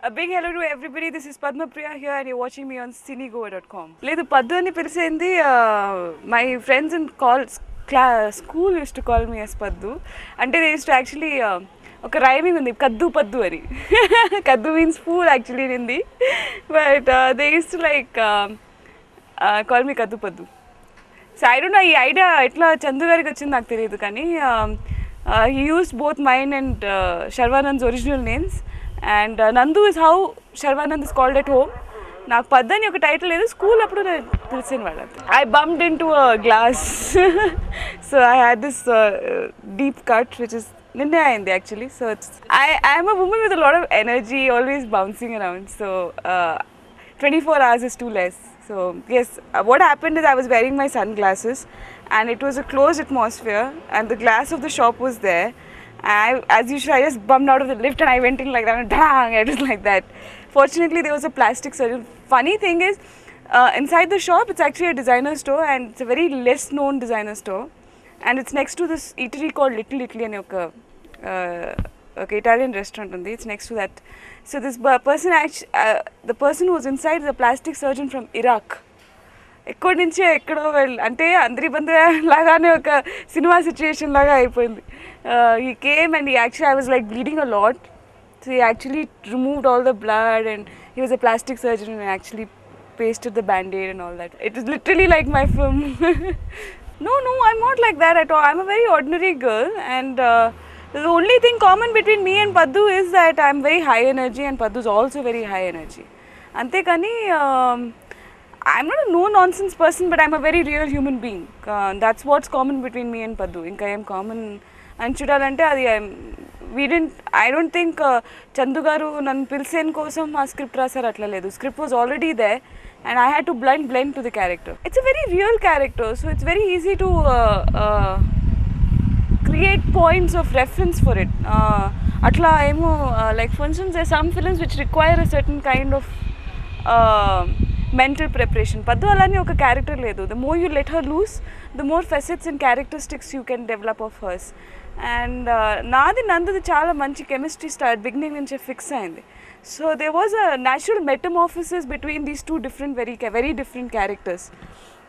A big hello to everybody. This is Padma Priya here, and you're watching me on cinegoa.com. లేదు పద్దు అని పిలిచేంది my friends in school used to call me as Paddu. అంటే they used to actually ఒక rhyming ఉంది కద్దు పద్దు అని కద్దు means fool actually in Hindi, but they used to like call me కద్దు పద్దు. So I don't know ఈ idea ఎట్లా చందు గారికి వచ్చింది నాకు తెలియదు కానీ he used both mine and Sharvanand's original names. And Nandu is how Sharvanand is called at home. నాకు పద్దని ఒక టైటిల్ లేదు, స్కూల్ అప్పుడు నేను తెలిసిన వాళ్ళు. I bumped into a glass. So I had this deep cut which is నిన్నే అయింది actually. So I am a woman with a lot of energy, always bouncing around. So 24 hours is too less. So yes, what happened is I was wearing my sunglasses and it was a closed atmosphere and the glass of the shop was there. As usual, I just bumped out of the lift and I went in like that and dang, it was like that. Fortunately, there was a plastic surgeon. Funny thing is, inside the shop, it's actually a designer store and it's a very less known designer store. And it's next to this eatery called Little Italy and okay, Italian restaurant. It's next to that. So this person actually, the person who was inside is a plastic surgeon from Iraq. ఎక్కడి నుంచే ఎక్కడో అంటే అందరి బంధు లాగానే ఒక cinema situation లాగా అయిపోయింది. He came and I was like bleeding a lot. So he actually removed all the blood and he was a plastic surgeon and actually pasted the band-aid and all that. It was literally like my film. No, I'm not like that at all. I'm a very ordinary girl and the only thing common between me and Paddu is that I'm very high energy and Paddu is also very high energy. Antekani I'm not a no-nonsense person, but I'm a very real human being. That's what's common between me and Paddu. Inka em common and chudalante adi I don't think Chandu garu nannu pilsen kosam aa script rasaru atla ledu. Script was already there and I had to blend to the character. It's a very real character, so it's very easy to create points of reference for it. Atla emo like for instance there are some films which require a certain kind of mental preparation. Paddu alani oka character ledu. The more you let her loose, the more facets and characteristics you can develop of hers. And naadi nandadi chaala manchi chemistry start beginning nunche fix ayindi. So there was a natural metamorphosis between these two different very different characters.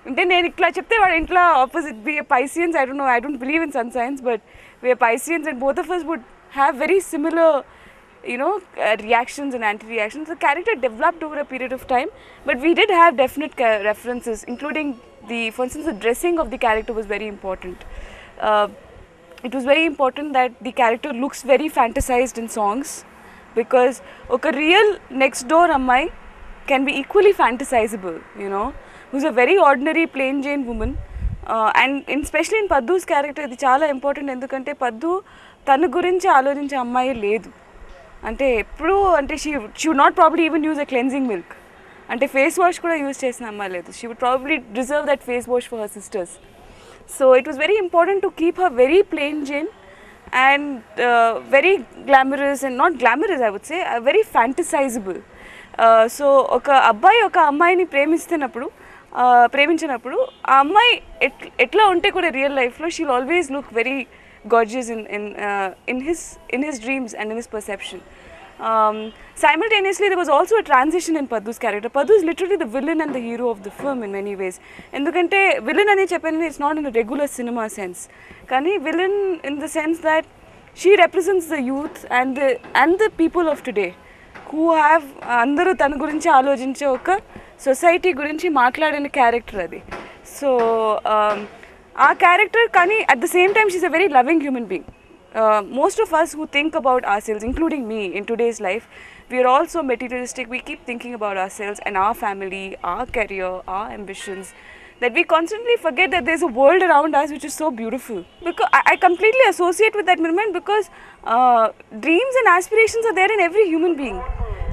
Ante nenu itla chepte vaadu intla opposite be a Pisceans. I don't believe in sun signs, but we are Pisceans and both of us would have very similar reactions and anti-reactions. The character developed over a period of time, but we did have definite references, including for instance, the dressing of the character was very important. It was very important that the character looks very fantasized in songs, because a real next door ammai can be equally fantasizable, who's a very ordinary plain Jane woman. And especially in Paddu's character, ఇది చాలా important. ఎందుకంటే పద్దు తన గురించి ఆలోచించే అమ్మాయి లేదు. అంటే ఎప్పుడు అంటే she would not probably even use a cleansing milk. అంటే ఫేస్ వాష్ కూడా యూజ్ చేసిన అమ్మాయి లేదు. She would probably reserve that face wash for her sisters. So it was very important to keep her very plain Jane and very glamorous and not glamorous, I would say very fantasizable. సో ఒక అబ్బాయి ఒక అమ్మాయిని ప్రేమించినప్పుడు ఆ అమ్మాయి ఎట్లా ఉంటే కూడా రియల్ లైఫ్లో she will always look very gorgeous in his dreams and in his perception. Simultaneously, there was also a transition in Paddu's character. Paddu is literally the villain and the hero of the film in many ways. Endukante villain ani cheppani, it's not in a regular cinema sense. Kani villain in the sense that she represents the youth and the people of today who have andaru tana gurinchi aalojinche oka society gurinchi maatladina character adi. So our character, Kani, at the same time, she's a very loving human being. Most of us who think about ourselves, including me in today's life, we are all so materialistic. We keep thinking about ourselves and our family, our career, our ambitions, that we constantly forget that there's a world around us which is so beautiful. Because I completely associate with that moment, because dreams and aspirations are there in every human being.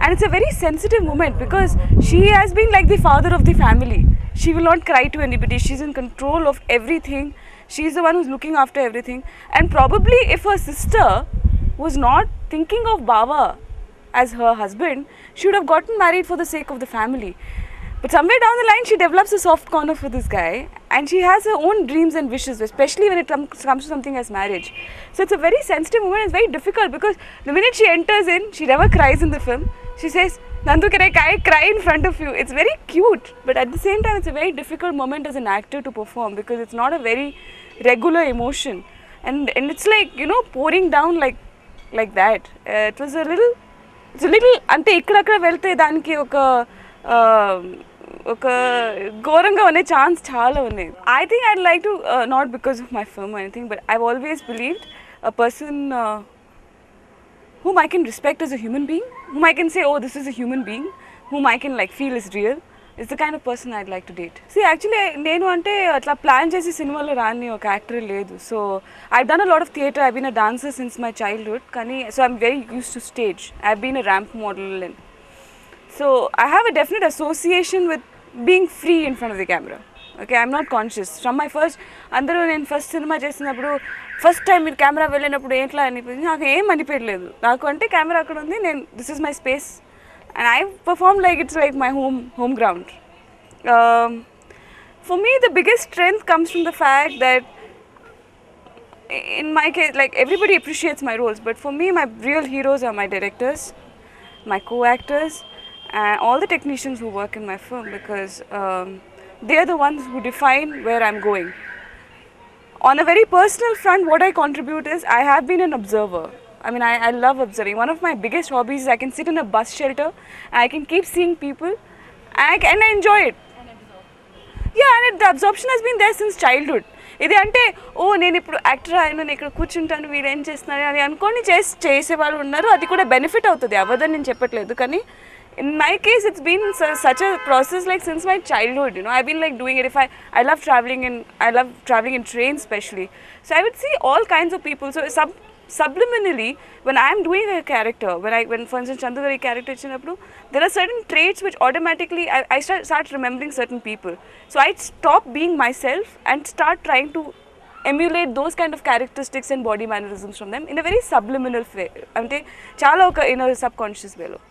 And it's a very sensitive moment because she has been like the father of the family. She will not cry to anybody. She's in control of everything. She's the one who's looking after everything. And probably if her sister was not thinking of Baba as her husband, she would have gotten married for the sake of the family. But somewhere down the line, she develops a soft corner for this guy, and she has her own dreams and wishes, especially when it comes to something as marriage. So it's a very sensitive moment. It's very difficult because the minute she enters in, she never cries in the film. She says, "Nandu, can I cry in front of you?" It's very cute, but at the same time, it's a very difficult moment as an actor to perform because it's not a very regular emotion, and it's like, you know, pouring down like that. It was a little. It's a little. అంటే ఇక్కడక్కడ వెళ్తే దానికి ఒక ఘోరంగా ఉండే chance చాలా ఉన్నాయి. I think I'd like to not because of my film or anything, but I've always believed a person whom I can respect as a human being, whom I can say, oh, this is a human being, whom I can like feel is real, is the kind of person I'd like to date. See, actually నేను అంటే అట్లా plan చేసి సినిమాలో రాని ఒక actor లేదు. So I've done a lot of theatre. I've been a dancer since my childhood, కానీ so I'm very used to stage. I've been a ramp model, and so I have a definite association with being free in front of the camera. Okay, I'm not conscious. From my first, అందరూ నేను first cinema చేసినప్పుడు first time మీరు camera వెళ్ళినప్పుడు ఏంట్లా అనిపించింది, నాకు ఏం అనిపించలేదు. నాకు అంటే కెమెరా అక్కడ ఉంది, నేను this is my space and I perform like it's like my home ground. For me, the biggest strength comes from the fact that in my case, like everybody appreciates my roles, but for me, my real heroes are my directors, my co-actors, and all the technicians who work in my film, because they are the ones who define where I'm going. On a very personal front, what I contribute is I have been an observer. I mean, I love observing. One of my biggest hobbies is I can sit in a bus shelter and I can keep seeing people and I enjoy it. Yeah, and the absorption has been there since childhood. ఇది అంటే ఓ నేను ఇప్పుడు actor అయినా నేను ఇక్కడ కూర్చుంటాను వీళ్ళు ఏం చేస్తున్నారు అని అనుకోని చేసేవాళ్ళు ఉన్నారు. అది కూడా బెనిఫిట్ అవుతుంది, అవ్వదని నేను చెప్పట్లేదు. కానీ in my case, it's been such a process like since my childhood, you know. I've been like doing it. If I love traveling, and I love traveling in trains especially. So I would see all kinds of people. So subliminally, when I am doing a character, when for instance Chandu Gari character chinappudu, there are certain traits which automatically I start remembering certain people. So I stop being myself and start trying to emulate those kind of characteristics and body mannerisms from them in a very subliminal way. Ante chala oka in a subconscious way lo.